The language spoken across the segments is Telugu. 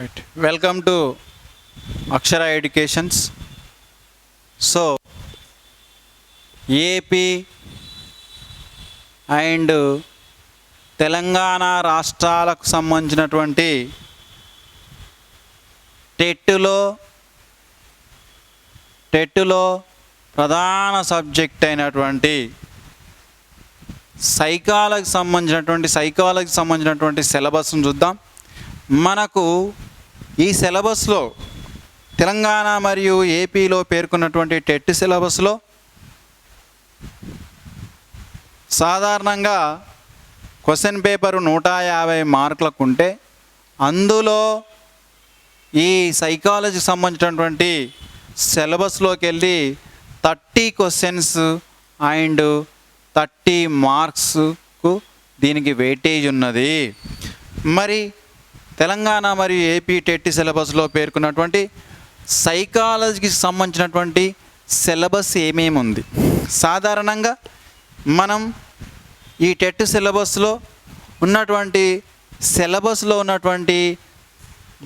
Right. Welcome to Akshara Educations. So, AP and Telangana రాష్ట్రాలకు సంబంధించినటువంటి టెట్టులో ప్రధాన సబ్జెక్ట్ అయినటువంటి సైకాలజీకి సంబంధించినటువంటి సిలబస్ను చూద్దాం. మనకు ఈ సిలబస్లో తెలంగాణ మరియు ఏపీలో పేర్కొన్నటువంటి టెట్ సిలబస్లో సాధారణంగా క్వశ్చన్ పేపరు 150 మార్కులకు ఉంటే అందులో ఈ సైకాలజీకి సంబంధించినటువంటి సిలబస్లోకి వెళ్ళి 30 క్వశ్చన్స్ అండ్ 30 మార్క్స్కు దీనికి వెయిటేజ్ ఉన్నది. మరి తెలంగాణ మరియు ఏపీ టెట్ సిలబస్లో పేర్కొన్నటువంటి సైకాలజీకి సంబంధించినటువంటి సిలబస్ ఏమేమి ఉంది? సాధారణంగా మనం ఈ టెట్ సిలబస్లో ఉన్నటువంటి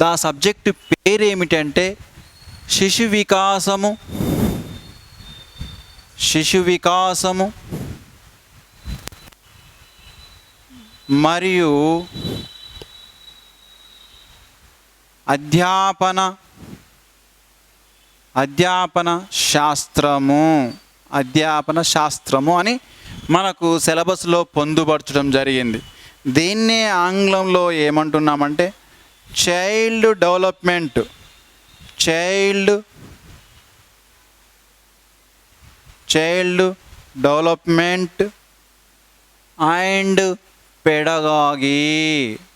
దా సబ్జెక్టు పేరు ఏమిటంటే శిశు వికాసము మరియు అధ్యాపన శాస్త్రము అని మనకు సిలబస్లో పొందుపరచడం జరిగింది. దీన్నే ఆంగ్లంలో ఏమంటున్నామంటే చైల్డ్ డెవలప్మెంట్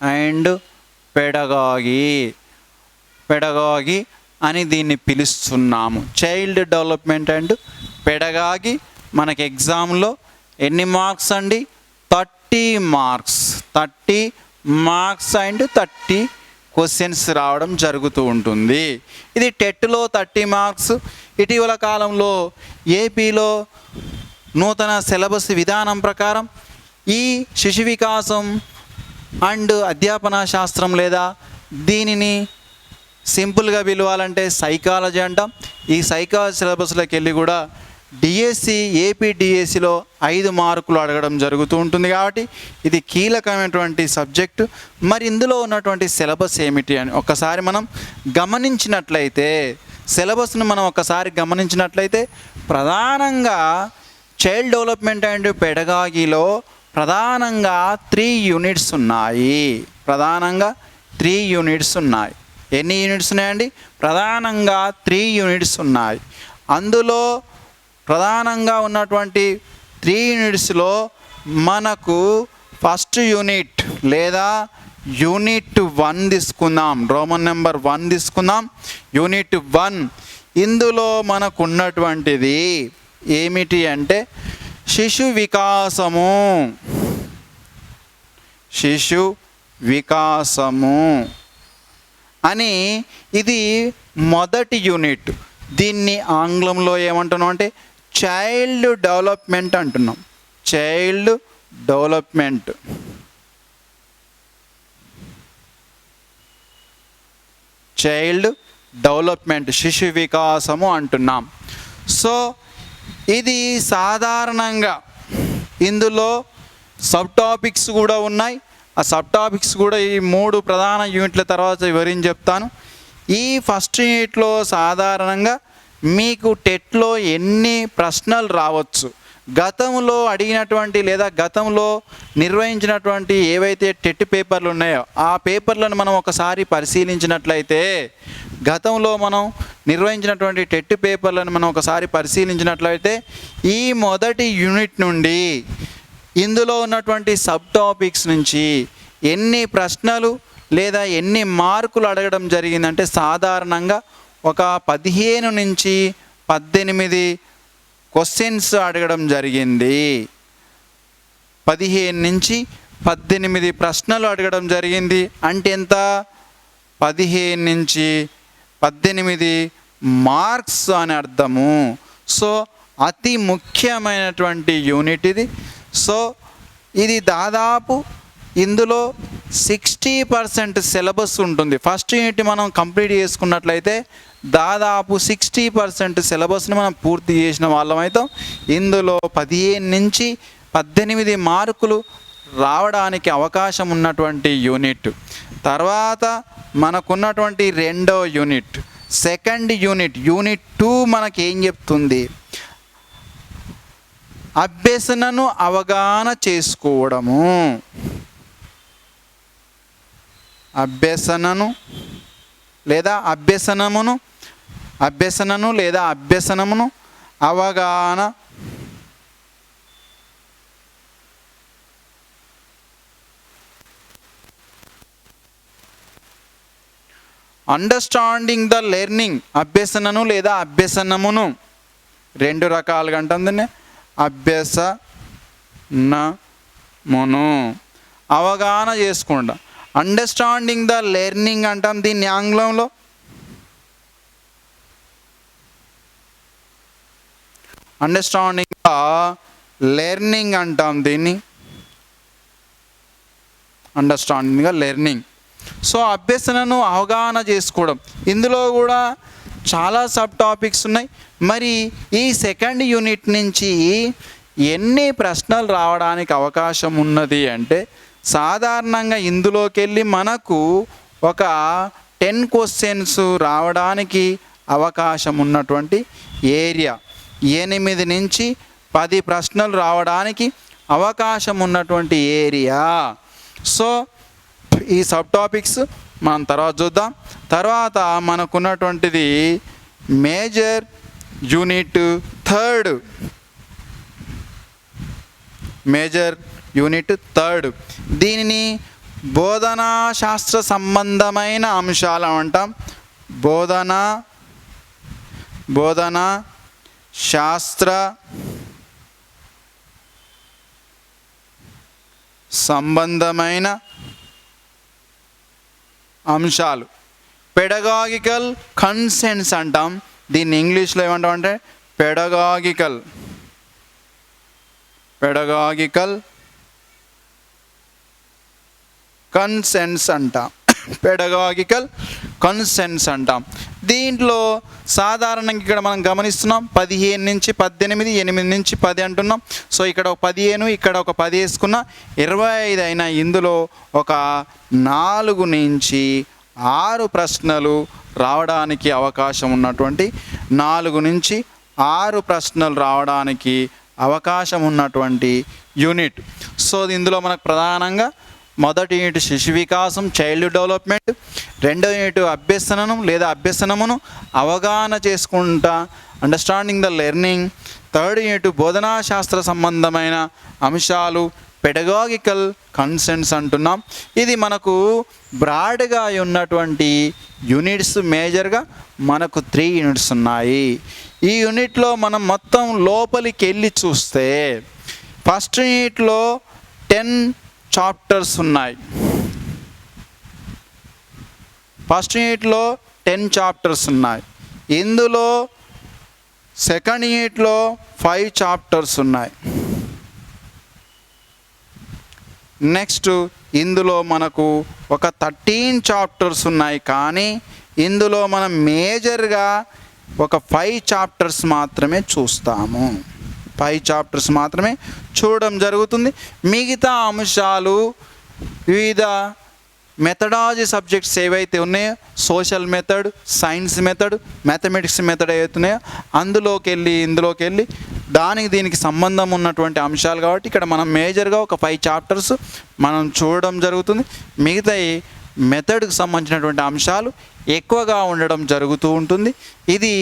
అండ్ పెడగాగి అని దీన్ని పిలుస్తున్నాము. చైల్డ్ డెవలప్మెంట్ అండ్ పెడగాగి మనకి ఎగ్జామ్లో ఎన్ని మార్క్స్ అండి? 30 మార్క్స్ అండ్ 30 క్వశ్చన్స్ రావడం జరుగుతూ ఉంటుంది. ఇది టెట్లో 30 మార్క్స్. ఇటీవల కాలంలో ఏపీలో నూతన సిలబస్ విధానం ప్రకారం ఈ శిశు వికాసం అండ్ అధ్యాపన శాస్త్రం లేదా దీనిని సింపుల్గా పిలవాలంటే సైకాలజీ అంటాం. ఈ సైకాలజీ సిలబస్లోకి వెళ్ళి కూడా ఏపీ డిఎస్సిలో 5 మార్కులు అడగడం జరుగుతూ ఉంటుంది. కాబట్టి ఇది కీలకమైనటువంటి సబ్జెక్టు. మరి ఇందులో ఉన్నటువంటి సిలబస్ ఏమిటి అని ఒకసారి మనం గమనించినట్లయితే ప్రధానంగా చైల్డ్ డెవలప్మెంట్ అండ్ పెడగాగిలో ప్రధానంగా 3 యూనిట్స్ ఉన్నాయి. ఎన్ని యూనిట్స్ ఉన్నాయండి? ప్రధానంగా 3 యూనిట్స్ ఉన్నాయి. అందులో ప్రధానంగా ఉన్నటువంటి 3 యూనిట్స్లో మనకు ఫస్ట్ యూనిట్ లేదా యూనిట్ 1 తీసుకుందాం. రోమన్ నెంబర్ 1 తీసుకుందాం. యూనిట్ 1 ఇందులో మనకు ఉన్నటువంటిది ఏమిటి అంటే శిశు వికాసము అని ఇది మొదటి యూనిట్. దీన్ని ఆంగ్లంలో ఏమంటున్నాం అంటే చైల్డ్ డెవలప్మెంట్ అంటున్నాం. చైల్డ్ డెవలప్మెంట్ శిశు వికాసము అంటున్నాం. సో ఇది సాధారణంగా ఇందులో సబ్ టాపిక్స్ కూడా ఉన్నాయి. ఆ సబ్ టాపిక్స్ కూడా ఈ 3 ప్రధాన యూనిట్ల తర్వాత వివరించి చెప్తాను. ఈ ఫస్ట్ యూనిట్లో సాధారణంగా మీకు టెట్లో ఎన్ని ప్రశ్నలు రావచ్చు, గతంలో అడిగినటువంటి లేదా గతంలో నిర్వహించినటువంటి ఏవైతే టెట్ పేపర్లు ఉన్నాయో ఆ పేపర్లను మనం ఒకసారి పరిశీలించినట్లయితే ఈ మొదటి యూనిట్ నుండి ఇందులో ఉన్నటువంటి సబ్ టాపిక్స్ నుంచి ఎన్ని ప్రశ్నలు లేదా ఎన్ని మార్కులు అడగడం జరిగిందంటే సాధారణంగా ఒక 15 నుంచి 18 క్వశ్చన్స్ అడగడం జరిగింది. 15 నుంచి 18 ప్రశ్నలు అడగడం జరిగింది. అంటే ఎంత? 15 నుంచి 18 మార్క్స్ అని అర్థము. సో అతి ముఖ్యమైనటువంటి యూనిట్ ఇది. సో ఇది దాదాపు ఇందులో 60% సిలబస్ ఉంటుంది. ఫస్ట్ యూనిట్ మనం కంప్లీట్ చేసుకున్నట్లయితే దాదాపు 60% సిలబస్ని మనం పూర్తి చేసిన వాళ్ళం అవుతాం. ఇందులో 15 నుంచి 18 మార్కులు రావడానికి అవకాశం ఉన్నటువంటి యూనిట్. తర్వాత మనకున్నటువంటి రెండో యూనిట్, సెకండ్ యూనిట్, యూనిట్ 2 మనకి ఏం చెప్తుంది? అభ్యసనను అవగాహన చేసుకోవడము. అభ్యసనను లేదా అభ్యసనమును అవగాహన అండర్స్టాండింగ్ ద లెర్నింగ్. అభ్యసనను లేదా అభ్యసనమును 2 రకాలుగా అంటుంది. అభ్యసనమును అవగాహన చేసుకుంటా. అండర్స్టాండింగ్ ద లెర్నింగ్ అంటాం దీన్ని ఆంగ్లంలో. అండర్స్టాండింగ్ ద లెర్నింగ్ అంటాం దీన్ని. Understanding the learning. సో అభ్యసనను అవగాహన చేసుకోవడం, ఇందులో కూడా చాలా సబ్ టాపిక్స్ ఉన్నాయి. మరి ఈ సెకండ్ యూనిట్ నుంచి ఎన్ని ప్రశ్నలు రావడానికి అవకాశం ఉన్నది అంటే, సాధారణంగా ఇందులోకి వెళ్ళి మనకు ఒక 10 క్వశ్చన్స్ రావడానికి అవకాశం ఉన్నటువంటి ఏరియా. 8 నుంచి 10 ప్రశ్నలు రావడానికి అవకాశం ఉన్నటువంటి ఏరియా. సో ఈ సబ్ టాపిక్స్ మనం తర్వాత చూద్దాం. తర్వాత మనకున్నటువంటిది మేజర్ యూనిట్ 3. మేజర్ యూనిట్ 3 దీనిని బోధనా శాస్త్ర సంబంధమైన అంశాలు అంటాం. బోధనా శాస్త్ర సంబంధమైన అంశాలు. పెడగాగికల్ కన్సెంట్స్ అంటాం దీన్ని. ఇంగ్లీష్లో ఏమంటాం అంటే పెడగాగికల్ కన్సెంట్స్ అంటాం. పెడగాగికల్ కన్సెంట్స్ అంటాం. దీంట్లో సాధారణంగా ఇక్కడ మనం గమనిస్తున్నాం 15 నుంచి 18, 8 నుంచి 10 అంటున్నాం. సో ఇక్కడ ఒక 15, ఇక్కడ ఒక 10 వేసుకున్న 25 అయినా ఇందులో ఒక 4 నుంచి 6 ప్రశ్నలు రావడానికి అవకాశం ఉన్నటువంటి 4 నుంచి 6 ప్రశ్నలు రావడానికి అవకాశం ఉన్నటువంటి యూనిట్. సో ఇందులో మనకు ప్రధానంగా మొదటి యూనిట్ శిశు వికాసం, చైల్డ్ డెవలప్మెంట్. రెండో యూనిట్ అభ్యసనను లేదా అభ్యసనమును అవగాహన చేసుకుంటా, understanding the learning. Third unit బోధనా శాస్త్ర సంబంధమైన అంశాలు, పెడగాగికల్ కన్సెంట్స్ అంటున్నాం. ఇది మనకు బ్రాడ్గా ఉన్నటువంటి యూనిట్స్. మేజర్గా మనకు 3 యూనిట్స్ ఉన్నాయి. ఈ యూనిట్లో మనం మొత్తం లోపలికి వెళ్ళి చూస్తే ఫస్ట్ యూనిట్లో 10 చాప్టర్స్ ఉన్నాయి. ఫస్ట్ యూనిట్లో 10 చాప్టర్స్ ఉన్నాయి. ఇందులో సెకండ్ యూనిట్లో 5 చాప్టర్స్ ఉన్నాయి. నెక్స్ట్ ఇందులో మనకు ఒక 13 చాప్టర్స్ ఉన్నాయి. కానీ ఇందులో మనం మేజర్గా ఒక 5 చాప్టర్స్ మాత్రమే చూస్తాము. 5 చాప్టర్స్ మాత్రమే చూడడం జరుగుతుంది. మిగతా అంశాలు వివిధ మెథడాలజీ సబ్జెక్ట్స్ ఏవైతే ఉన్నాయో, social method, science method, mathematics method ఏవైతే ఉన్నాయో ఇందులోకి వెళ్ళి దానికి దీనికి సంబంధం ఉన్నటువంటి అంశాలు కాబట్టి ఇక్కడ మనం మేజర్గా ఒక 5 చాప్టర్స్ మనం చూడడం జరుగుతుంది. మిగతా మెథడ్కి సంబంధించినటువంటి అంశాలు ఎక్కువగా ఉండడం జరుగుతూ ఉంటుంది. ఇది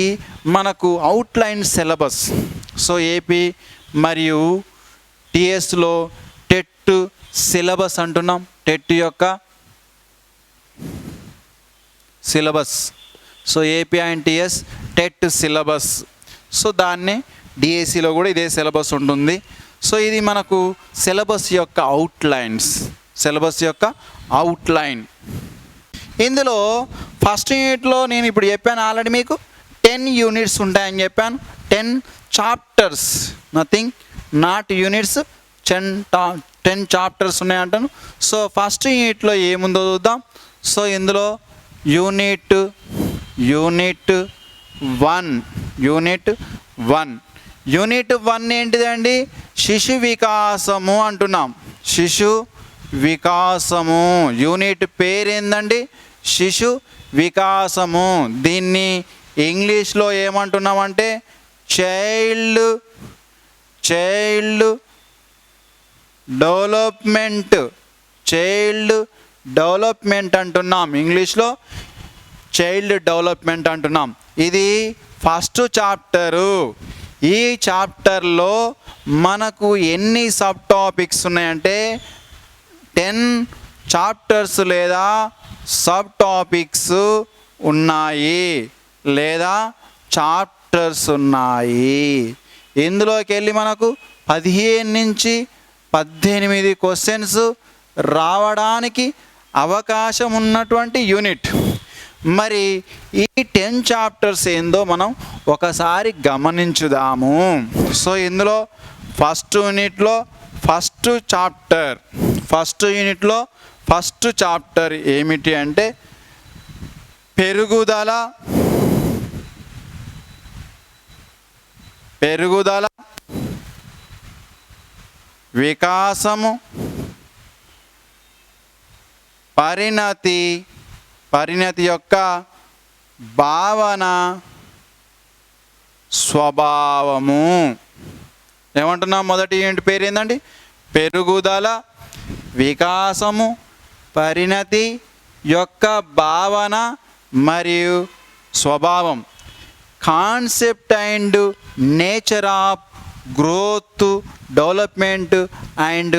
మనకు అవుట్లైన్ సిలబస్. సో ఏపీ మరియు టిఎస్లో టెట్ సిలబస్ అంటున్నాం. టెట్ యొక్క syllabus. So AP and TS TET syllabus. So దాన్ని డిఎస్సిలో కూడా ఇదే సిలబస్ ఉంటుంది. సో ఇది మనకు సిలబస్ యొక్క అవుట్లైన్. ఇందులో ఫస్ట్ యూనిట్లో నేను ఇప్పుడు చెప్పాను ఆల్రెడీ మీకు 10 యూనిట్స్ ఉంటాయని చెప్పాను. 10 chapters, nothing not units, 10 10 chapters ఉన్నాయంటాను. సో ఫస్ట్ యూనిట్లో ఏముందో చూద్దాం. సో ఇందులో యూనిట్ 1 ఏంటిదండి? శిశు వికాసము అంటున్నాం. శిశు వికాసము యూనిట్ పేరు ఏందండి? శిశు వికాసము. దీన్ని ఇంగ్లీష్లో ఏమంటున్నామంటే చైల్డ్ డెవలప్మెంట్ అంటున్నాం. ఇంగ్లీష్లో చైల్డ్ డెవలప్మెంట్ అంటున్నాం. ఇది ఫస్ట్ చాప్టరు. ఈ చాప్టర్లో మనకు ఎన్ని సబ్ టాపిక్స్ ఉన్నాయంటే 10 చాప్టర్స్ లేదా సబ్ టాపిక్స్ ఉన్నాయి లేదా చాప్టర్స్ ఉన్నాయి. ఇందులోకి వెళ్ళి మనకు 15 నుంచి 18 క్వశ్చన్స్ రావడానికి అవకాశం ఉన్నటువంటి యూనిట్. మరి ఈ 10 చాప్టర్స్ ఏందో మనం ఒకసారి గమనించుదాము. సో ఇందులో ఫస్ట్ యూనిట్లో ఫస్ట్ చాప్టర్ ఏమిటి అంటే పెరుగుదల వికాసము పరిణతి యొక్క భావన స్వభావము. ఏమంటున్నాం? మొదటి యూనిట్ పేరు ఏందండి? పెరుగుదల వికాసము పరిణతి యొక్క భావన మరియు స్వభావం. Concept and nature of growth development and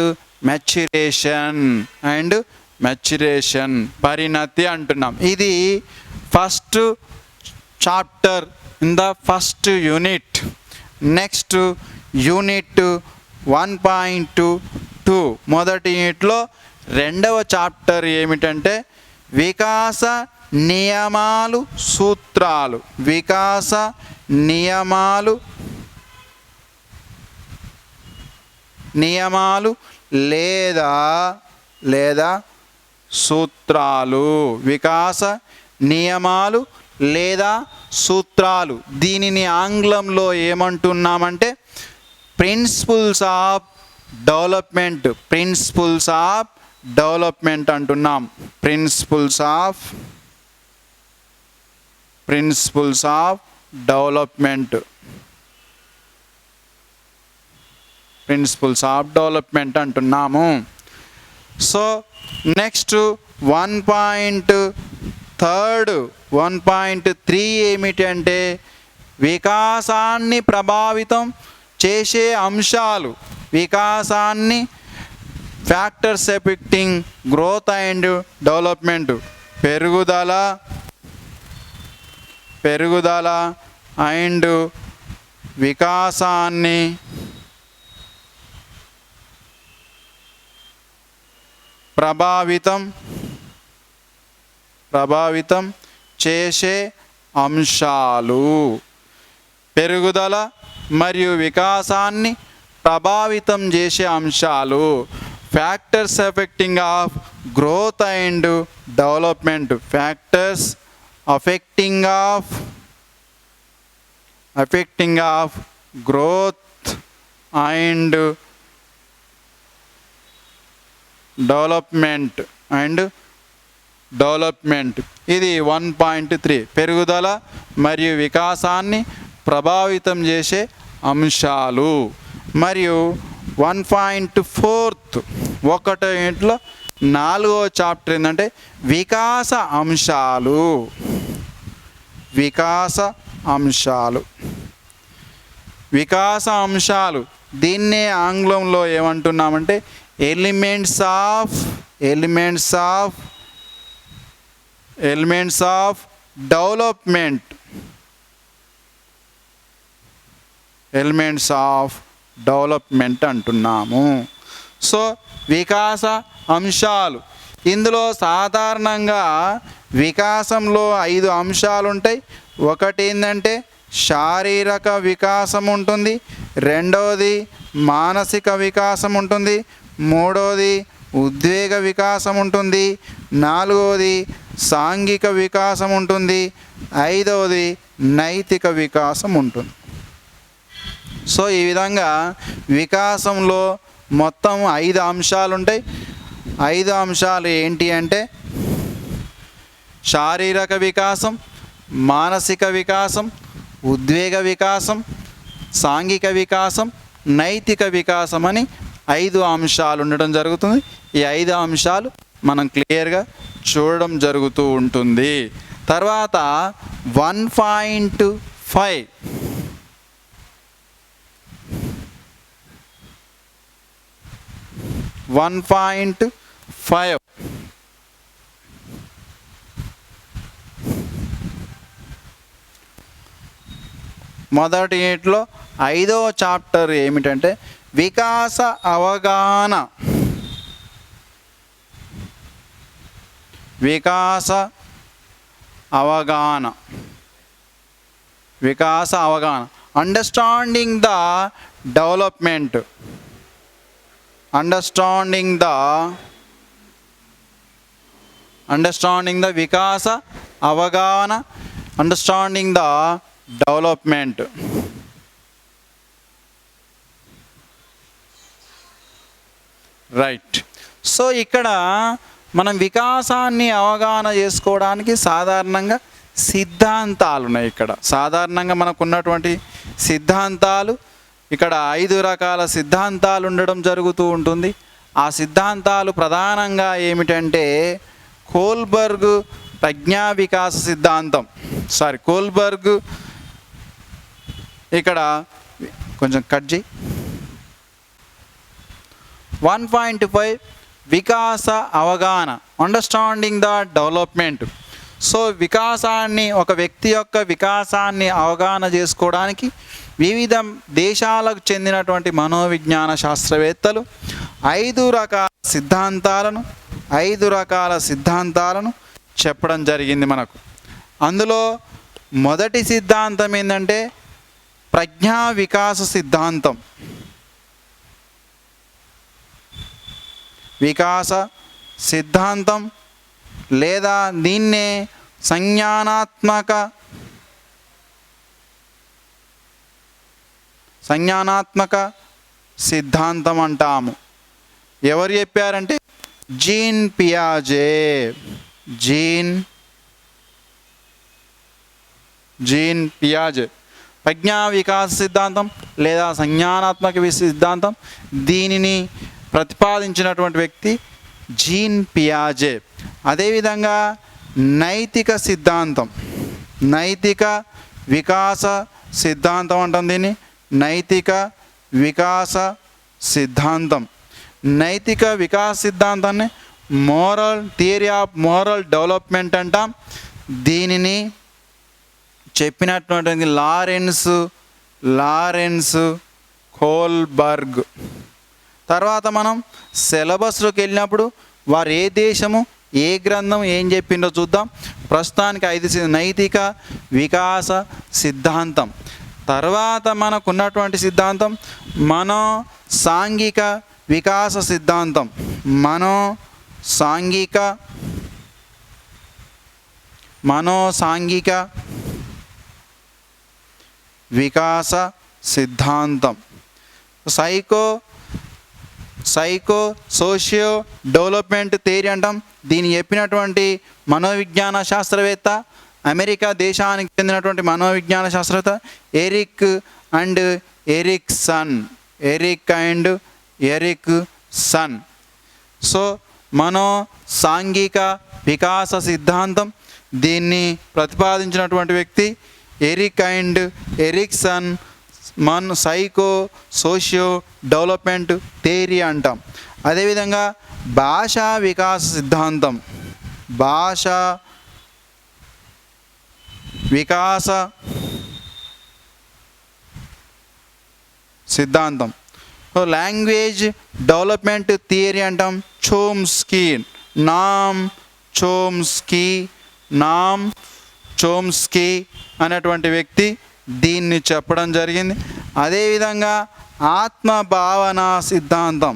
maturation పరిణతి అంటున్నాం. ఇది first chapter in the first unit. Next unit 1.2 మొదటి యూనిట్లో రెండవ చాప్టర్ ఏమిటంటే వికాస నియమాలు సూత్రాలు. వికాస నియమాలు లేదా సూత్రాలు. వికాస నియమాలు లేదా సూత్రాలు. దీనిని ఆంగ్లంలో ఏమంటున్నామంటే ప్రిన్సిపల్స్ ఆఫ్ డెవలప్మెంట్ అంటున్నాం. ప్రిన్సిపల్స్ ఆఫ్ డెవలప్మెంట్ అంటున్నాము. సో నెక్స్ట్ 1.3 ఏమిటి అంటే వికాసాన్ని ప్రభావితం చేసే అంశాలు. వికాసాన్ని factors affecting growth and development. పెరుగుదల అండ్ వికాసాన్ని ప్రభావితం చేసే అంశాలు. పెరుగుదల మరియు వికాసాన్ని ప్రభావితం చేసే అంశాలు. Factors affecting of growth and development. Factors affecting of growth and development ఇది 1.3 పెరుగుదల మరియు వికాసాన్ని ప్రభావితం చేసే అంశాలు. మరియు 1.4 ఒకటో యూనిట్లో 4వ చాప్టర్ ఏంటంటే వికాస అంశాలు. దీన్నే ఆంగ్లంలో ఏమంటున్నామంటే ఎలిమెంట్స్ ఆఫ్ డెవలప్మెంట్ అంటున్నాము. సో వికాస అంశాలు. ఇందులో సాధారణంగా వికాసంలో 5 అంశాలు ఉంటాయి. ఒకటి ఏంటంటే శారీరక వికాసం ఉంటుంది, రెండవది మానసిక వికాసం ఉంటుంది, మూడవది ఉద్వేగ వికాసం ఉంటుంది, నాలుగవది సాంఘిక వికాసం ఉంటుంది, ఐదవది నైతిక వికాసం ఉంటుంది. సో ఈ విధంగా వికాసంలో మొత్తం 5 అంశాలు ఉంటాయి. 5 అంశాలు ఏంటి అంటే శారీరక వికాసం, మానసిక వికాసం, ఉద్వేగ వికాసం, సాంఘిక వికాసం, నైతిక వికాసం అని 5 అంశాలు ఉండడం జరుగుతుంది. ఈ 5 అంశాలు మనం క్లియర్గా చూడడం జరుగుతూ ఉంటుంది. తర్వాత 1.5 1.5 మొదటి యూనిట్లో 5వ చాప్టర్ ఏమిటంటే వికాస అవగాహన. వికాస అవగాహన understanding the development, understanding the వికాస అవగాహన, understanding the development. Right. So ఇక్కడ మనం వికాసాన్ని అవగాహన చేసుకోవడానికి సాధారణంగా సిద్ధాంతాలు ఉన్నాయి. ఇక్కడ సాధారణంగా మనకు ఉన్నటువంటి సిద్ధాంతాలు ఇక్కడ 5 రకాల సిద్ధాంతాలు ఉండడం జరుగుతూ ఉంటుంది. ఆ సిద్ధాంతాలు ప్రధానంగా ఏమిటంటే కోల్బర్గ్ ప్రజ్ఞా వికాస సిద్ధాంతం, కోల్బర్గ్ ఇక్కడ కొంచెం కట్ చేయి. 1.5 వికాస అవగాహన, అండర్స్టాండింగ్ ద డెవలప్మెంట్. సో ఒక వ్యక్తి యొక్క వికాసాన్ని అవగాహన చేసుకోవడానికి వివిధ దేశాలకు చెందినటువంటి మనోవిజ్ఞాన శాస్త్రవేత్తలు 5 రకాల సిద్ధాంతాలను చెప్పడం జరిగింది మనకు. అందులో మొదటి సిద్ధాంతం ఏంటంటే ప్రజ్ఞా వికాస సిద్ధాంతం. వికాస సిద్ధాంతం లేదా దీన్నే సంజ్ఞానాత్మక సిద్ధాంతం అంటాము. ఎవరు చెప్పారంటే జీన్ పియాజే. ప్రజ్ఞా వికాస సిద్ధాంతం లేదా సంజ్ఞానాత్మక సిద్ధాంతం, దీనిని ప్రతిపాదించినటువంటి వ్యక్తి జీన్ పియాజే. అదేవిధంగా నైతిక వికాస సిద్ధాంతం అంటాం దీన్ని. నైతిక వికాస సిద్ధాంతాన్ని థియరీ ఆఫ్ మోరల్ డెవలప్మెంట్ అంటాం. దీనిని చెప్పినటువంటి లారెన్స్ కోల్బర్గ్. తర్వాత మనం సిలబస్లోకి వెళ్ళినప్పుడు వారు ఏ దేశము ఏ గ్రంథం ఏం చెప్పిందో చూద్దాం. ప్రస్తుతానికి 5 నైతిక వికాస సిద్ధాంతం. తర్వాత మనకున్నటువంటి సిద్ధాంతం సాంఘిక వికాస సిద్ధాంతం. సాంఘిక వికాస సిద్ధాంతం. సైకో సోషియో డెవలప్మెంట్ థియరీ అంటాం. దీన్ని చెప్పినటువంటి మనోవిజ్ఞాన శాస్త్రవేత్త, అమెరికా దేశానికి చెందినటువంటి మనోవిజ్ఞాన శాస్త్రవేత్త ఎరిక్ అండ్ ఎరిక్సన్. సో సాంఘిక వికాస సిద్ధాంతం, దీన్ని ప్రతిపాదించినటువంటి వ్యక్తి Erik and Erikson. Psycho socio development theory అంటాం. అదేవిధంగా భాషా వికాస సిద్ధాంతం. లాంగ్వేజ్ డెవలప్మెంట్ థియరీ అంటాం. చోమ్స్కీ అనేటువంటి వ్యక్తి దీన్ని చెప్పడం జరిగింది. అదేవిధంగా ఆత్మభావన సిద్ధాంతం.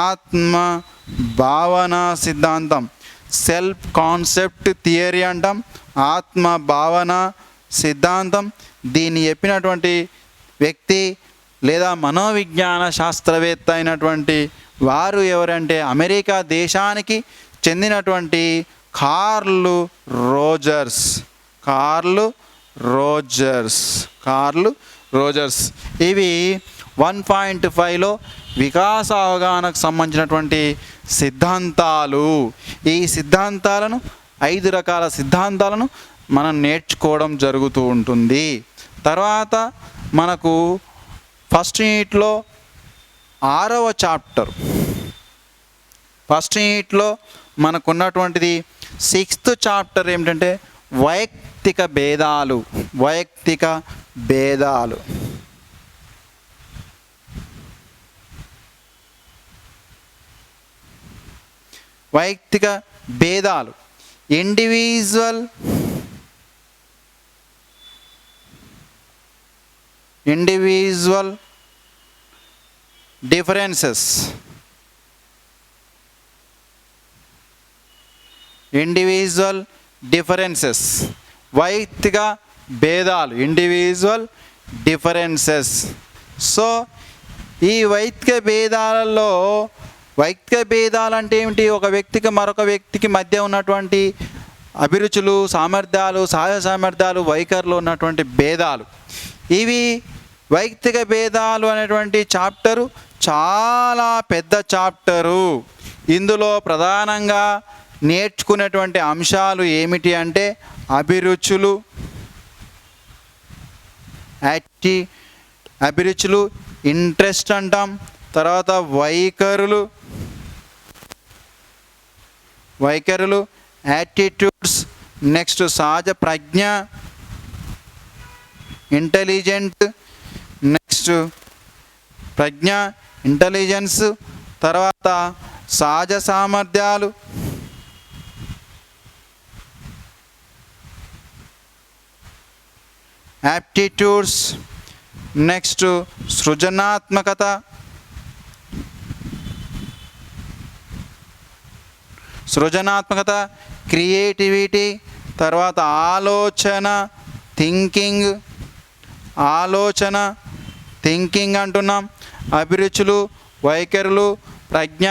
ఆత్మ భావన సిద్ధాంతం. సెల్ఫ్ కాన్సెప్ట్ థియరీ అంటాం, ఆత్మ భావన సిద్ధాంతం. దీన్ని చెప్పినటువంటి వ్యక్తి లేదా మనోవిజ్ఞాన శాస్త్రవేత్త అయినటువంటి వారు ఎవరంటే అమెరికా దేశానికి చెందినటువంటి కార్ల్ రోజర్స్. ఇవి 1.5లో వికాస అవగాహనకు సంబంధించినటువంటి సిద్ధాంతాలు. ఈ సిద్ధాంతాలను 5 రకాల సిద్ధాంతాలను మనం నేర్చుకోవడం జరుగుతూ ఉంటుంది. తర్వాత మనకు ఫస్ట్ యూనిట్లో 6వ చాప్టర్, ఫస్ట్ యూనిట్లో మనకున్నటువంటిది 6th చాప్టర్ ఏమిటంటే వైయక్తిక భేదాలు. వైయక్తిక భేదాలు ఇండివిజువల్ డిఫరెన్సెస్. వైయక్తిక భేదాలు, ఇండివిజువల్ డిఫరెన్సెస్. సో ఈ వైయక్తిక భేదాలు అంటే ఏమిటి? ఒక వ్యక్తికి మరొక వ్యక్తికి మధ్య ఉన్నటువంటి అభిరుచులు, సామర్థ్యాలు, సహజ సామర్థ్యాలు, వైఖరిలో ఉన్నటువంటి భేదాలు. ఇవి వైయక్తిక భేదాలు అనేటువంటి చాప్టరు చాలా పెద్ద చాప్టరు. ఇందులో ప్రధానంగా నేర్చుకునేటువంటి అంశాలు ఏమిటి అంటే అభిరుచులు, ఇంట్రెస్ట్ అంటాం. తర్వాత వైఖరులు, యాటిట్యూడ్స్. నెక్స్ట్ సహజ ప్రజ్ఞ, ఇంటెలిజెంట్. నెక్స్ట్ ప్రజ్ఞ, ఇంటెలిజెన్స్. తర్వాత సహజ సామర్థ్యాలు, యాప్టిట్యూడ్స్. నెక్స్ట్ సృజనాత్మకత, క్రియేటివిటీ. తర్వాత థింకింగ్ అంటున్నాం. అభిరుచులు, వైఖరులు, ప్రజ్ఞ,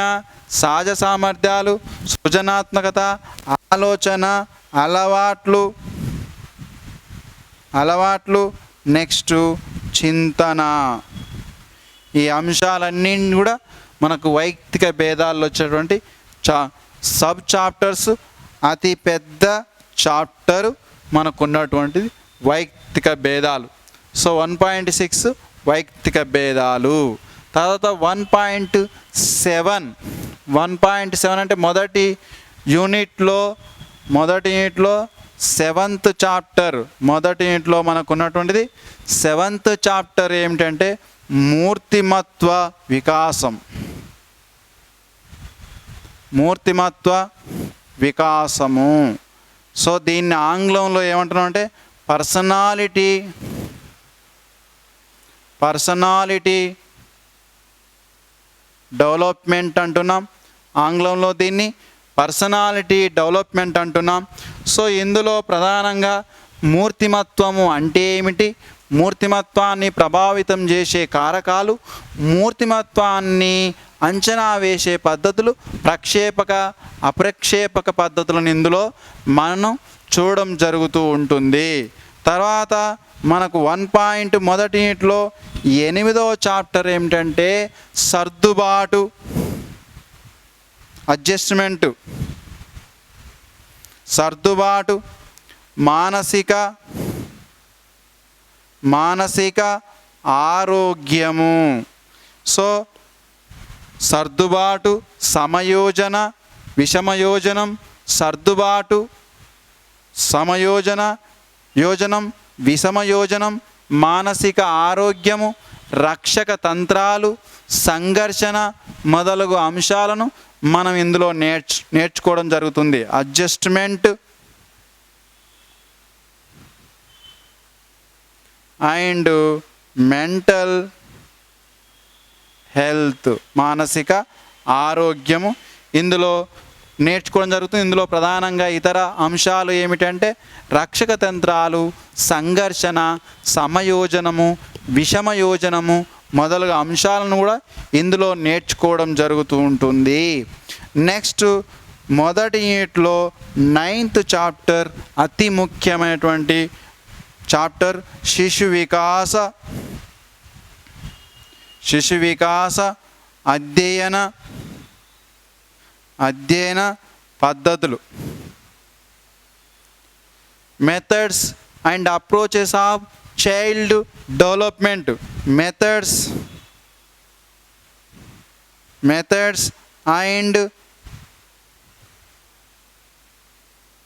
సహజ సామర్థ్యాలు, సృజనాత్మకత, ఆలోచన, అలవాట్లు. నెక్స్ట్ చింతన. ఈ అంశాలన్నీ కూడా మనకు వైయక్తిక భేదాల్లో వచ్చేటువంటి సబ్ చాప్టర్స్. అతి పెద్ద చాప్టరు మనకున్నటువంటిది వైయక్తిక భేదాలు. సో 1.6 వైయక్తిక భేదాలు. తర్వాత 1.7 అంటే మొదటి యూనిట్లో 7th చాప్టర్. మొదటి యూనిట్లో మనకున్నటువంటిది 7th చాప్టర్ ఏమిటంటే మూర్తిమత్వ వికాసము. సో దీన్ని ఆంగ్లంలో ఏమంటున్నాం అంటే పర్సనాలిటీ డెవలప్మెంట్ అంటున్నాం. ఆంగ్లంలో దీన్ని పర్సనాలిటీ డెవలప్మెంట్ అంటున్నాం. సో ఇందులో ప్రధానంగా మూర్తిమత్వము అంటే ఏమిటి, మూర్తిమత్వాన్ని ప్రభావితం చేసే కారకాలు, మూర్తిమత్వాన్ని అంచనా వేసే పద్ధతులు, ప్రక్షేపక అప్రక్షేపక పద్ధతులను ఇందులో మనం చూడడం జరుగుతూ ఉంటుంది. తర్వాత మనకు మొదటి యూనిట్లో 8వ చాప్టర్ ఏమిటంటే సర్దుబాటు, అడ్జస్ట్మెంట్. మానసిక ఆరోగ్యము. సో సర్దుబాటు, సమయోజన, విషమయోజనం, సర్దుబాటు, యోజనం, విషమయోజనం, మానసిక ఆరోగ్యము, రక్షక తంత్రాలు, సంఘర్షణ మొదలగు అంశాలను మనం ఇందులో నేర్చుకోవడం జరుగుతుంది. అడ్జస్ట్మెంట్ అండ్ మెంటల్ హెల్త్, మానసిక ఆరోగ్యము ఇందులో నేర్చుకోవడం జరుగుతుంది. ఇందులో ప్రధానంగా ఇతర అంశాలు ఏమిటంటే రక్షక తంత్రాలు, సంఘర్షణ, సమయోజనము, విషమయోజనము మొదలగు అంశాలను కూడా ఇందులో నేర్చుకోవడం జరుగుతూ ఉంటుంది. నెక్స్ట్ మొదటి యూనిట్లో 9th చాప్టర్ అతి ముఖ్యమైనటువంటి చాప్టర్ శిశు వికాస అధ్యయన పద్ధతులు, methods and approaches of child development, methods and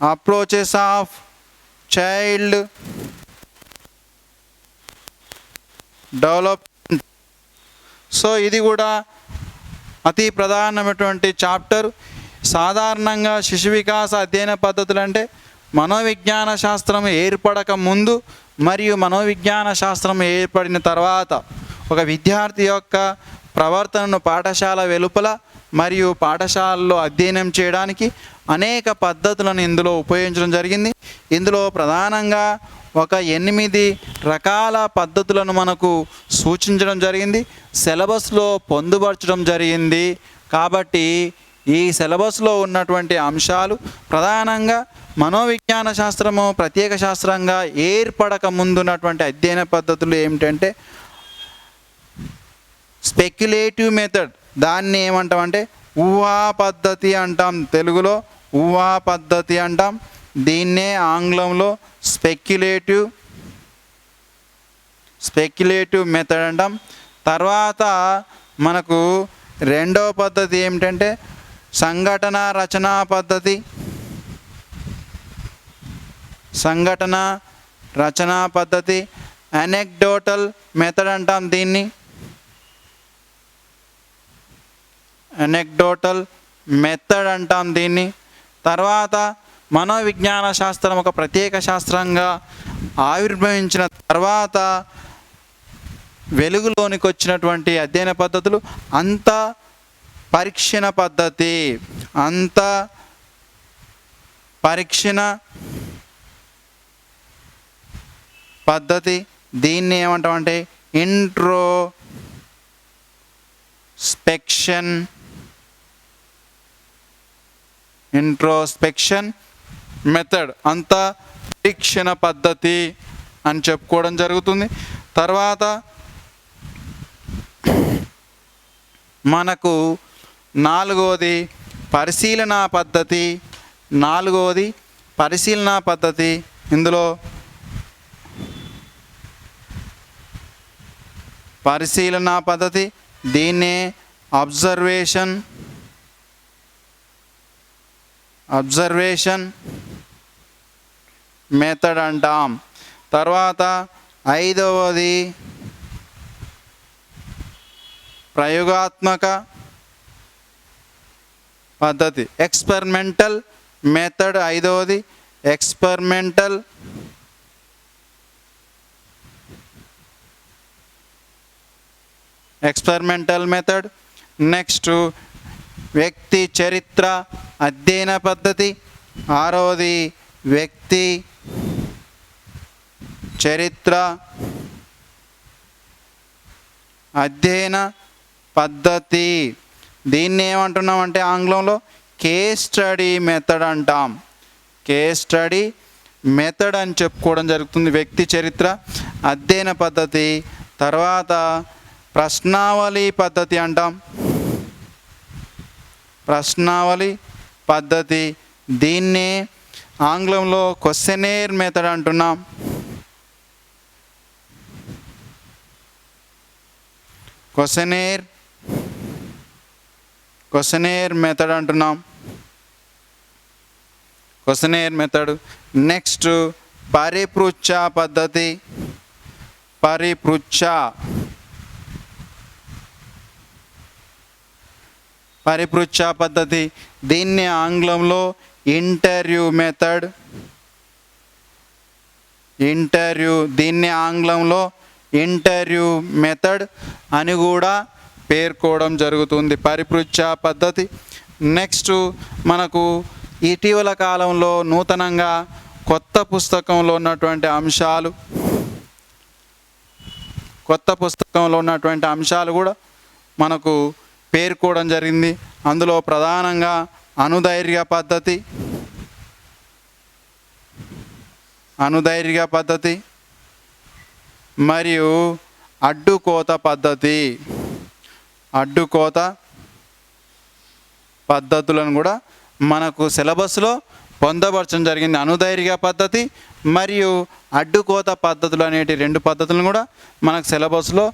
approaches of child development. So ఇది కూడా అతి ప్రధానమైనటువంటి చాప్టర్. సాధారణంగా శిశు వికాస అధ్యయన పద్ధతులు అంటే మనోవిజ్ఞాన శాస్త్రం ఏర్పడక ముందు మరియు మనోవిజ్ఞాన శాస్త్రం ఏర్పడిన తర్వాత ఒక విద్యార్థి యొక్క ప్రవర్తనను పాఠశాల వెలుపల మరియు పాఠశాలలో అధ్యయనం చేయడానికి అనేక పద్ధతులను ఇందులో ఉపయోగించడం జరిగింది. ఇందులో ప్రధానంగా ఒక 8 రకాల పద్ధతులను మనకు సూచించడం జరిగింది, సిలబస్లో పొందుపరచడం జరిగింది. కాబట్టి ఈ సిలబస్లో ఉన్నటువంటి అంశాలు ప్రధానంగా మనోవిజ్ఞాన శాస్త్రము ప్రత్యేక శాస్త్రంగా ఏర్పడక ముందున్నటువంటి అధ్యయన పద్ధతులు ఏమిటంటే స్పెక్యులేటివ్ మెథడ్, దాన్ని ఏమంటామంటే ఊహా పద్ధతి అంటాం, తెలుగులో ఊహా పద్ధతి అంటాం. దీన్నే ఆంగ్లంలో స్పెక్యులేటివ్ మెథడ్ అంటాం. తర్వాత మనకు రెండవ పద్ధతి ఏమిటంటే సంఘటన రచనా పద్ధతి, అనెక్డోటల్ మెథడ్ అంటాం దీన్ని, తర్వాత మనోవిజ్ఞాన శాస్త్రం ఒక ప్రత్యేక శాస్త్రంగా ఆవిర్భవించిన తర్వాత వెలుగులోనికి వచ్చినటువంటి అధ్యయన పద్ధతులు అంత పరీక్షణ పద్ధతి. దీన్ని ఏమంటామంటే ఇంట్రోస్పెక్షన్ మెథడ్, అంత పరీక్షణ పద్ధతి అని చెప్పుకోవడం జరుగుతుంది. తర్వాత మనకు నాలుగవది పరిశీలనా పద్ధతి. ఇందులో పరిశీలనా పద్ధతి, దీన్నే అబ్జర్వేషన్ మెథడ్ అంటాం. తర్వాత ఐదవది ప్రయోగాత్మక పద్ధతి, ఎక్స్పెరిమెంటల్ మెథడ్. ఐదవది ఎక్స్పెరిమెంటల్ మెథడ్. నెక్స్ట్ వ్యక్తి చరిత్ర అధ్యయన పద్ధతి. ఆరవది వ్యక్తి చరిత్ర అధ్యయన పద్ధతి. దీన్ని ఏమంటున్నామంటే ఆంగ్లంలో కేస్ స్టడీ మెథడ్ అంటాం. కేస్ స్టడీ మెథడ్ అని చెప్పుకోవడం జరుగుతుంది వ్యక్తి చరిత్ర అధ్యయన పద్ధతి. తర్వాత ప్రశ్నావళి పద్ధతి అంటాం, ప్రశ్నావళి పద్ధతి. దీన్నే ఆంగ్లంలో క్వశ్చనేర్ మెథడ్ అంటున్నాం. Questionnaire method. నెక్స్ట్ పరిపృచ్ఛ పద్ధతి. పరిపృచ్ఛ పద్ధతి. దీన్ని ఆంగ్లంలో ఇంటర్వ్యూ మెథడ్. దీన్ని ఆంగ్లంలో ఇంటర్వ్యూ మెథడ్ అని కూడా పేర్కోవడం జరుగుతుంది. పరిపృచ్ఛ పద్ధతి. నెక్స్ట్ మనకు ఇటీవల కాలంలో నూతనంగా కొత్త పుస్తకంలో ఉన్నటువంటి అంశాలు కూడా మనకు పేర్కోవడం జరిగింది. అందులో ప్రధానంగా అనుదైర్ఘ్య పద్ధతి మరియు అడ్డుకోత పద్ధతులను కూడా మనకు సిలబస్లో పొందపరచడం జరిగింది. అనుదైర్ఘ్య పద్ధతి మరియు అడ్డుకోత పద్ధతులు అనేటి 2 పద్ధతులను కూడా మనకు సిలబస్లో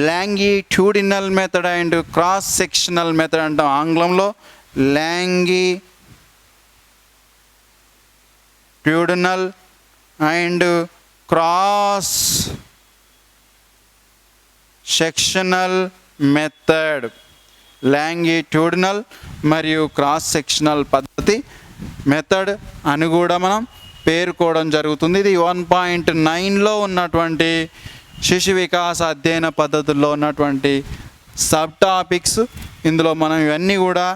longitudinal method and cross sectional method అంటాం ఆంగ్లంలో. Longitudinal and cross sectional method, longitudinal మరియు క్రాస్ సెక్షనల్ పద్ధతి మెథడ్ అని కూడా మనం పేర్కోవడం జరుగుతుంది. ఇది 1.9లో ఉన్నటువంటి శిశు వికాస అధ్యయన పద్ధతుల్లో ఉన్నటువంటి సబ్ టాపిక్స్. ఇందులో మనం ఇవన్నీ కూడా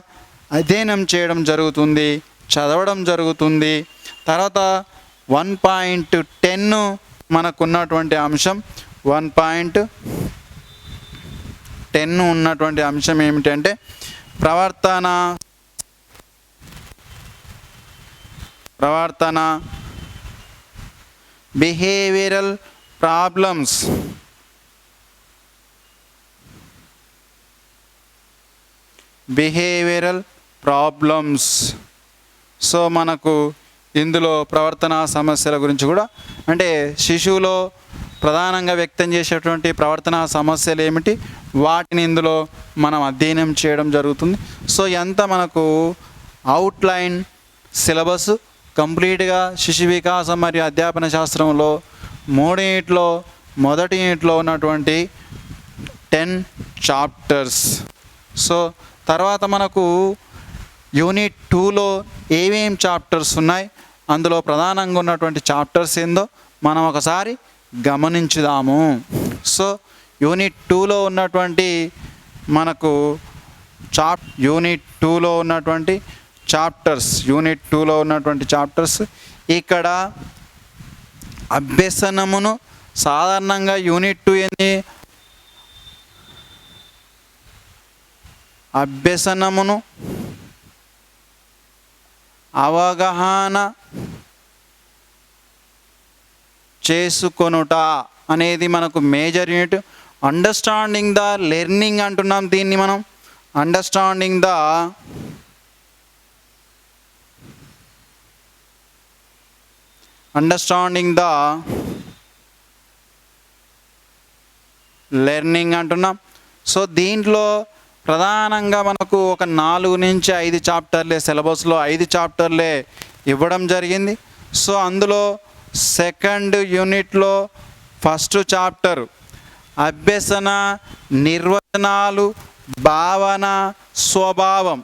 అధ్యయనం చేయడం జరుగుతుంది, చదవడం జరుగుతుంది. తర్వాత 1.10 మనకున్నటువంటి అంశం 1.10 ఉన్నటువంటి అంశం ఏమిటంటే ప్రవర్తన బిహేవియరల్ ప్రాబ్లమ్స్. సో మనకు ఇందులో ప్రవర్తనా సమస్యల గురించి కూడా, అంటే శిశువులో ప్రధానంగా వ్యక్తం చేసేటువంటి ప్రవర్తనా సమస్యలు ఏమిటి, వాటిని ఇందులో మనం అధ్యయనం చేయడం జరుగుతుంది. సో ఎంత మనకు అవుట్లైన్ సిలబస్ కంప్లీట్గా శిశు వికాసం మరియు అధ్యాపన శాస్త్రంలో 3 యూనిట్లో మొదటి యూనిట్లో ఉన్నటువంటి 10 చాప్టర్స్. సో తర్వాత మనకు యూనిట్ 2లో ఏమేం చాప్టర్స్ ఉన్నాయి, అందులో ప్రధానంగా ఉన్నటువంటి చాప్టర్స్ ఏందో మనం ఒకసారి గమనించుదాము. సో యూనిట్ 2లో ఉన్నటువంటి మనకు యూనిట్ 2లో ఉన్నటువంటి చాప్టర్స్ ఇక్కడ అభ్యసనమును సాధారణంగా యూనిట్ 2 ఏంది, అభ్యసనమును అవగాహన చేసుకొనుట అనేది మనకు major unit. Understanding the learning అంటున్నాం దీన్ని మనం. అండర్స్టాండింగ్ ద లెర్నింగ్ అంటున్నాం. సో దీంట్లో ప్రధానంగా మనకు ఒక 4 నుంచి 5 చాప్టర్లే సిలబస్లో 5 చాప్టర్లే ఇవ్వడం జరిగింది. సో అందులో సెకండ్ యూనిట్లో ఫస్ట్ చాప్టర్ అభ్యసన నిర్వచనాలు, భావన, స్వభావం.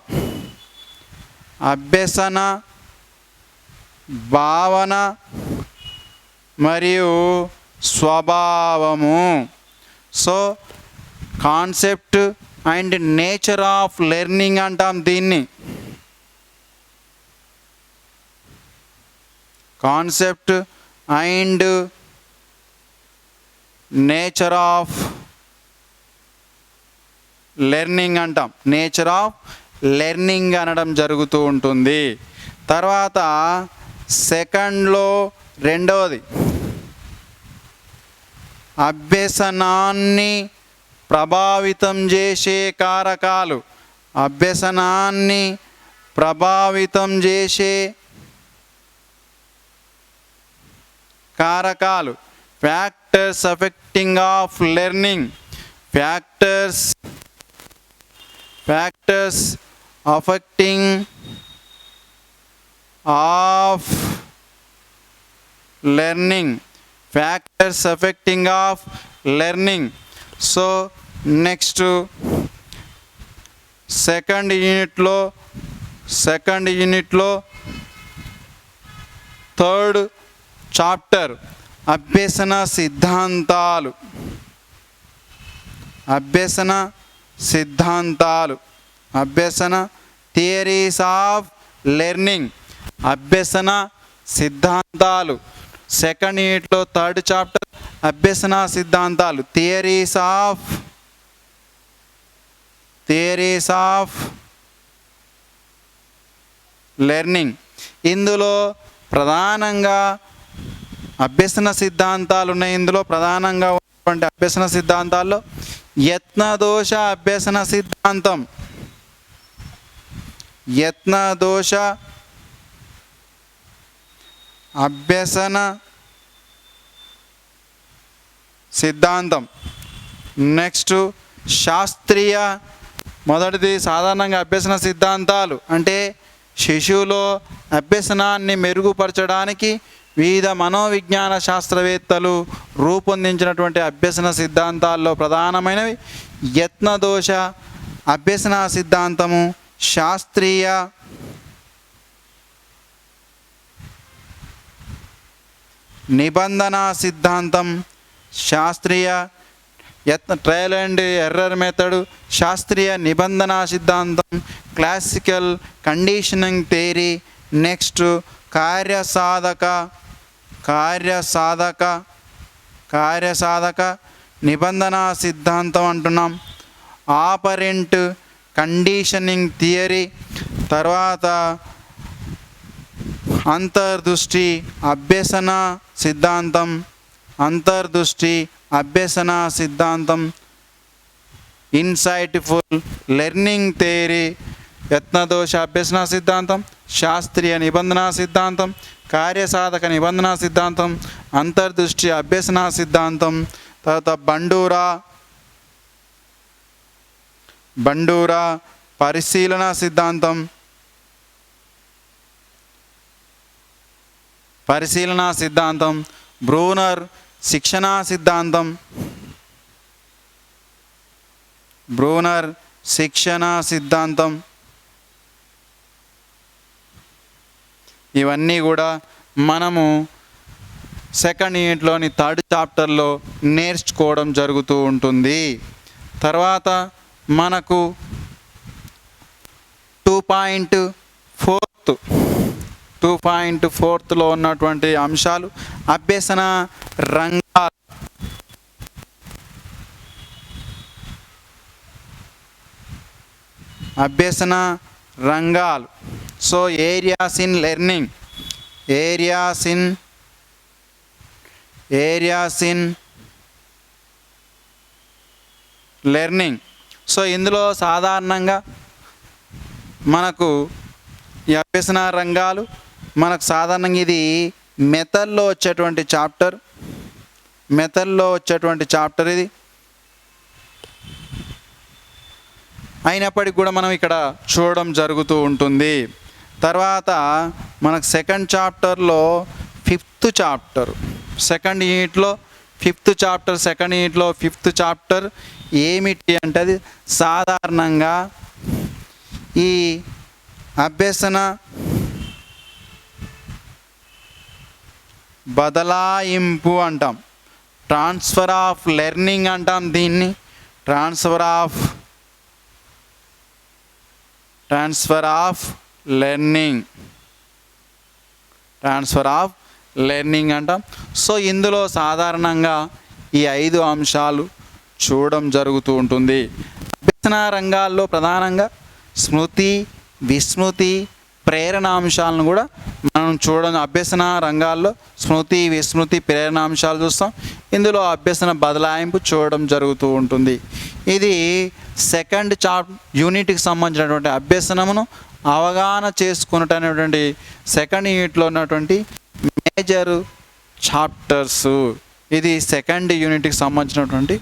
అభ్యసన, భావన మరియు స్వభావము. So concept and nature of learning అంటాం దీన్ని. Concept and nature of learning అంటాం. నేచర్ ఆఫ్ లెర్నింగ్ అనడం జరుగుతూ ఉంటుంది. తర్వాత సెకండ్లో రెండవది అభ్యసనాన్ని ప్రభావితం చేసే కారకాలు. అభ్యసనాన్ని ప్రభావితం చేసే కారకాలు, factors affecting of learning. Factors affecting of learning. Factors affecting of learning. So next second యూనిట్లో థర్డ్ చాప్టర్ అభ్యసన సిద్ధాంతాలు. అభ్యసన సిద్ధాంతాలు. అభ్యసన థియరీస్ ఆఫ్ లెర్నింగ్. అభ్యసన సిద్ధాంతాలు. సెకండ్ యూనిట్లో థర్డ్ చాప్టర్ అభ్యసన సిద్ధాంతాలు. Theories of learning. ఇందులో ప్రధానంగా అభ్యసన సిద్ధాంతాలు ఉన్నాయి. ఇందులో ప్రధానంగా ఉన్నటువంటి అభ్యసన సిద్ధాంతాల్లో యత్నదోష అభ్యసన సిద్ధాంతం. యత్నదోష అభ్యసన సిద్ధాంతం. నెక్స్ట్ శాస్త్రీయ. మొదటిది సాధారణంగా అభ్యసన సిద్ధాంతాలు అంటే శిశువులో అభ్యసనాన్ని మెరుగుపరచడానికి వివిధ మనోవిజ్ఞాన శాస్త్రవేత్తలు రూపొందించినటువంటి అభ్యసన సిద్ధాంతాల్లో ప్రధానమైనవి యత్నదోష అభ్యసన సిద్ధాంతము, శాస్త్రీయ నిబంధన సిద్ధాంతం, శాస్త్రీయ ట్రయల్ అండ్ ఎర్రర్ మెథడ్, శాస్త్రీయ నిబంధన సిద్ధాంతం, క్లాసికల్ కండిషనింగ్ థియరీ. నెక్స్ట్ కార్యసాధక నిబంధన సిద్ధాంతం అంటున్నాం. Operant conditioning theory. తర్వాత అంతర్దృష్టి అభ్యసన సిద్ధాంతం. Insightful learning theory. యత్నదోష అభ్యసన సిద్ధాంతం, శాస్త్రీయ నిబంధన సిద్ధాంతం, కార్యసాధక నిబంధన సిద్ధాంతం, అంతర్దృష్టి అభ్యసన సిద్ధాంతం. తర్వాత బండూరా పరిశీలన సిద్ధాంతం, బ్రూనర్ శిక్షణా సిద్ధాంతం. ఇవన్నీ కూడా మనము సెకండ్ యూనిట్లోని థర్డ్ చాప్టర్లో నేర్చుకోవడం జరుగుతూ ఉంటుంది. తర్వాత మనకు 2.4లో ఉన్నటువంటి అంశాలు అభ్యసన రంగాలు. So areas in learning. So ఇందులో సాధారణంగా మనకు ఈ అభ్యసన రంగాలు మనకు సాధారణంగా ఇది మెథడ్లో వచ్చేటువంటి చాప్టర్ ఇది అయినప్పటికీ కూడా మనం ఇక్కడ చూడడం జరుగుతూ ఉంటుంది. తర్వాత మనకు సెకండ్ చాప్టర్లో ఫిఫ్త్ చాప్టర్ ఏమిటి అంటే అది సాధారణంగా ఈ అభ్యసన బదలాయింపు అంటాం. ట్రాన్స్ఫర్ ఆఫ్ లెర్నింగ్ అంటాం దీన్ని. ట్రాన్స్ఫర్ ఆఫ్ లెర్నింగ్ అంటాం. సో ఇందులో సాధారణంగా ఈ 5 అంశాలు చూడడం జరుగుతూ ఉంటుంది. అభ్యసన రంగాల్లో ప్రధానంగా స్మృతి, విస్మృతి, ప్రేరణ అంశాలను కూడా మనం చూడడం. అభ్యసన రంగాల్లో స్మృతి, విస్మృతి, ప్రేరణ అంశాలు చూస్తాం. ఇందులో అభ్యసన బదలాయింపు చూడడం జరుగుతూ ఉంటుంది. ఇది సెకండ్ యూనిట్కి సంబంధించినటువంటి అభ్యసనమును అవగాహన చేసుకున్నటువంటి సెకండ్ యూనిట్లో ఉన్నటువంటి మేజర్ చాప్టర్స్. ఇది సెకండ్ యూనిట్కి సంబంధించినటువంటి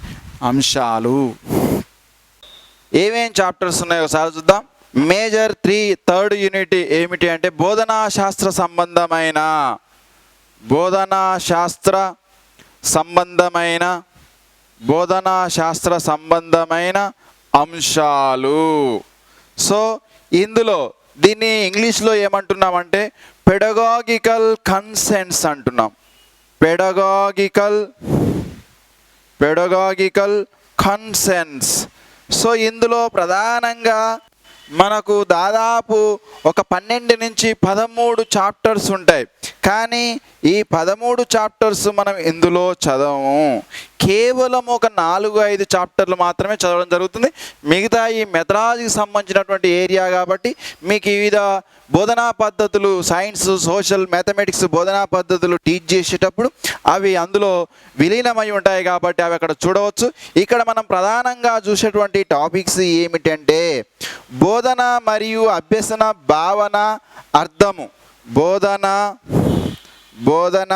అంశాలు. ఏమేం చాప్టర్స్ ఉన్నాయో ఒకసారి చూద్దాం. మేజర్ 3 థర్డ్ యూనిట్ ఏమిటి అంటే బోధనా శాస్త్ర సంబంధమైన అంశాలు. సో ఇందులో దీన్ని ఇంగ్లీష్లో ఏమంటున్నామంటే పెడగాగికల్ కన్సెంట్స్ అంటున్నాం. పెడగాగికల్ కన్సెంట్స్. సో ఇందులో ప్రధానంగా మనకు దాదాపు ఒక 12 నుంచి 13 చాప్టర్స్ ఉంటాయి. కానీ ఈ 13 చాప్టర్స్ మనం ఇందులో చదవము. కేవలం ఒక 4-5 చాప్టర్లు మాత్రమే చదవడం జరుగుతుంది. మిగతా ఈ మెథడాలజీకి సంబంధించినటువంటి ఏరియా కాబట్టి మీకు వివిధ బోధనా పద్ధతులు, సైన్స్, సోషల్, మ్యాథమెటిక్స్ బోధనా పద్ధతులు టీచ్ చేసేటప్పుడు అవి అందులో విలీనమై ఉంటాయి కాబట్టి అవి అక్కడ చూడవచ్చు. ఇక్కడ మనం ప్రధానంగా చూసేటువంటి టాపిక్స్ ఏమిటంటే బోధన మరియు అభ్యసన భావన అర్థము. బోధన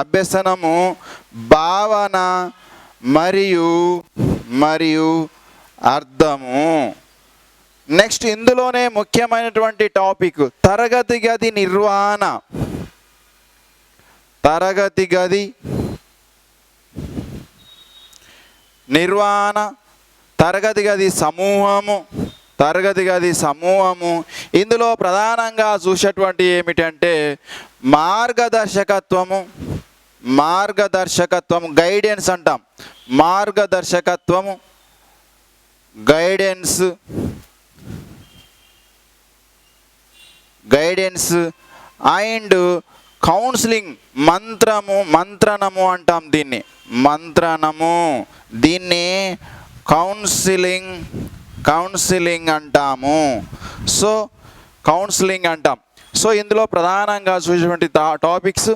అభ్యసనము భావన మరియు అర్థము. నెక్స్ట్ ఇందులోనే ముఖ్యమైనటువంటి టాపిక్ తరగతి గది నిర్వహణ. తరగతి గది సమూహము. ఇందులో ప్రధానంగా చూసేటువంటి ఏమిటంటే మార్గదర్శకత్వము, గైడెన్స్ అంటాం. మార్గదర్శకత్వము, గైడెన్స్ అండ్ కౌన్సిలింగ్. మంత్రణము అంటాం దీన్ని. దీన్ని కౌన్సిలింగ్ అంటాము. సో ఇందులో ప్రధానంగా చూసేటువంటి టాపిక్స్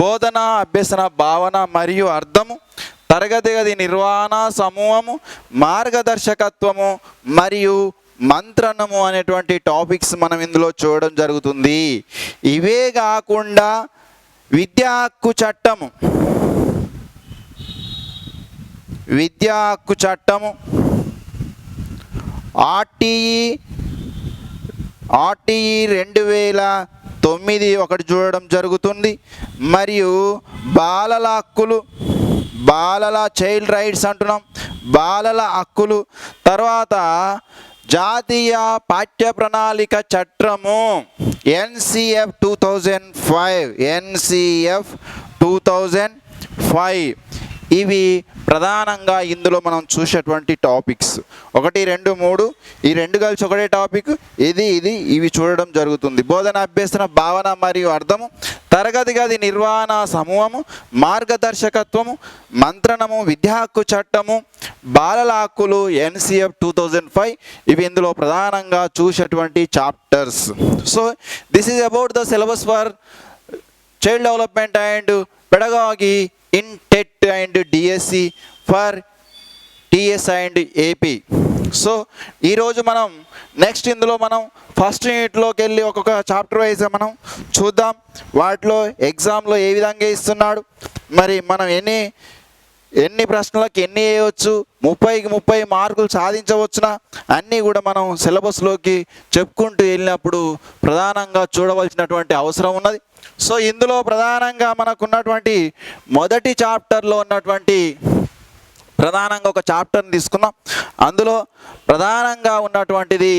బోధన, అభ్యసన భావన మరియు అర్థము, తరగతి గది నిర్వహణ సమూహము, మార్గదర్శకత్వము మరియు మంత్రణము అనేటువంటి టాపిక్స్ మనం ఇందులో చూడడం జరుగుతుంది. ఇవే కాకుండా విద్యా హక్కు చట్టము ఆర్టీఈ 2009 ఒకటి చూడడం జరుగుతుంది. మరియు బాలల చైల్డ్ రైట్స్ అంటున్నాం, బాలల హక్కులు. తర్వాత జాతీయ పాఠ్య ప్రణాళిక చట్టము ఎన్సిఎఫ్ 2005. ఇవి ప్రధానంగా ఇందులో మనం చూసేటువంటి టాపిక్స్. 1, 2, 3 ఈ 2 కలిసి ఒకటే టాపిక్. ఇవి చూడడం జరుగుతుంది. బోధన, అభ్యసన భావన మరియు అర్థము, తరగతి గది నిర్వహణ సమూహము, మార్గదర్శకత్వము, మంత్రణము, విద్యా హక్కు చట్టము, బాలల హక్కులు ఎన్సిఎఫ్ 2005. ఇవి ఇందులో ప్రధానంగా చూసేటువంటి chapters. So this is about the syllabus for child development and pedagogy in TET and DSC for TS and AP. So ఈరోజు మనం నెక్స్ట్ ఇందులో మనం ఫస్ట్ యూనిట్లోకి వెళ్ళి ఒక్కొక్క చాప్టర్ వైజ్ మనం చూద్దాం. వాటిలో ఎగ్జామ్లో ఏ విధంగా ఇస్తున్నాడు, మరి మనం ఎన్ని ప్రశ్నలకు ఎన్ని వేయవచ్చు, 30కి 30 మార్కులు సాధించవచ్చునా, అన్నీ కూడా మనం సిలబస్లోకి చెప్పుకుంటూ వెళ్ళినప్పుడు ప్రధానంగా చూడవలసినటువంటి అవసరం ఉన్నది. సో ఇందులో ప్రధానంగా మనకున్నటువంటి మొదటి చాప్టర్లో ఉన్నటువంటి ప్రధానంగా ఒక చాప్టర్ని తీసుకుందాం. అందులో ప్రధానంగా ఉన్నటువంటిది